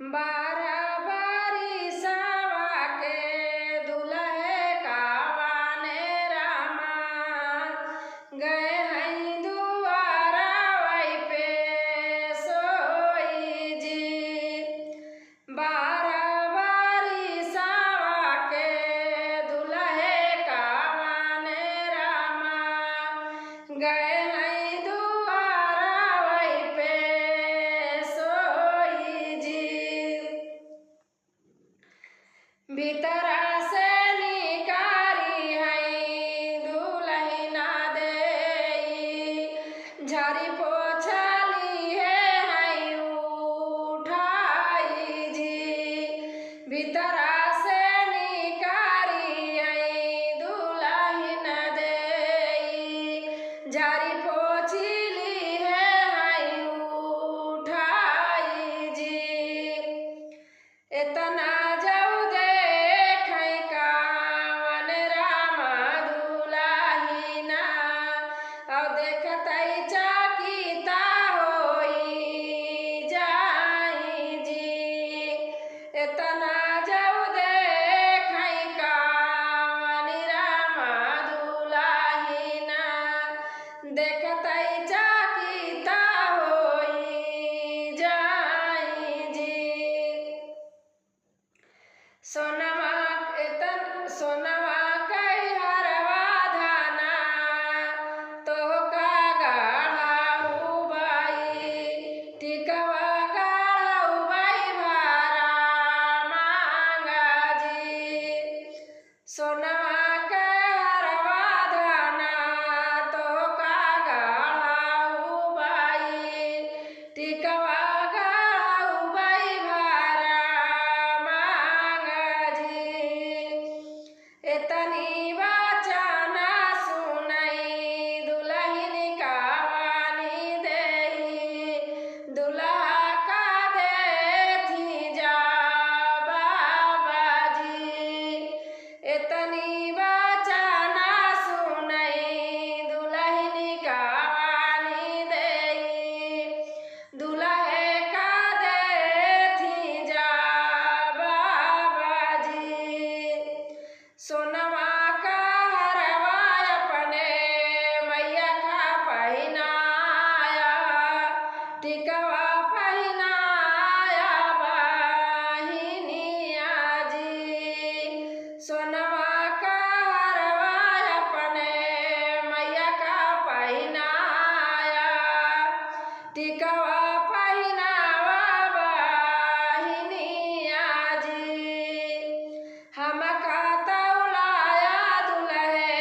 बारी सावा के दुल्हे कावाने रामा गए हैं दुआरा वही पे सोई जी। बारी सावा के दुल्हे कावाने रामा गए हैं दुआरा वही पे सोई जी। भीतरा से निकारी है दुल्हना देई झाड़ी पोछली है उठाई जी। भीतरा से निकारी है दुल्हना देई झाड़ी पोछली है उठाई जी। इतना जाऊ देखै कावन रामा दुल्हिना और देखतै चकिता होई जाई जी। इतना जाऊ देखै कावन रामा दुल्हिना देखतै चकिता होई जाई जी। सोनवा कई हरवा धाना तोहका गाढ़ा उबाई टिकवा गाढ़ा उबाई भारा मांगा जी। सोनवा कई हरवा धाना तोहका गाढ़ा उबाई टिकवा गाढ़ा उबाई भारा मांगा जी। इतनी वचना सुनई दुल्हन कावानी देई दुल्हा का देथी जा बाबा जी। इतनी वचना सुनई दुल्हन कावानी देई दुल्हे का देथी जा बाबा जी। सोनवा का हरवा अपने मैया का पहिनाया टिकवा पहिनाया बहिनिया जी। सोनवा का हरवा अपने मैया का पहिनाया टिकवा पहिनावा बहिनिया जी। हम तौलाया दुल्हे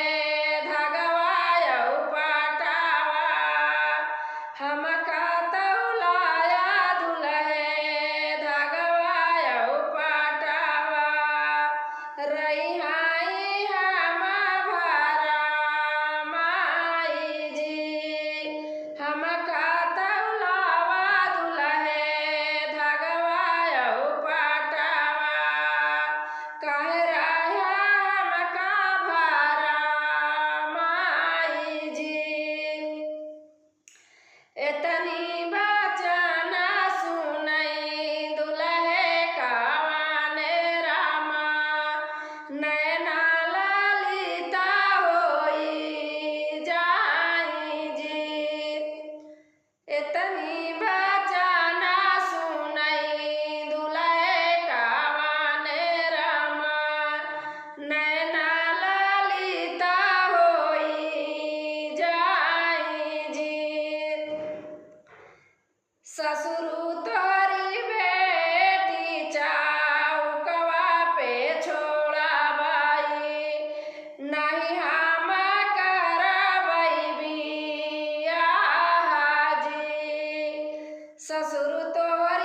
धगवाया पाटावा हम तौलाया दुल्हे धगवाया पाटावा रही हम भरा माई जी। हम तौलावा दुल्हे धगवाया पाटावा कहे रहा हमका भरा माई जी। इतनी वचना सुनई दुल्हे कावाने रामा नैना ललिता होई जाई जी। इतनी वचना सुनई दुल्हे कावाने रामा नैना ललिता होई जाई जी। ससुरु तोहरी बेटी चौकवा पे छोड़ा बाई नहीं हम करबै बियाह जी। ससुर तोहरी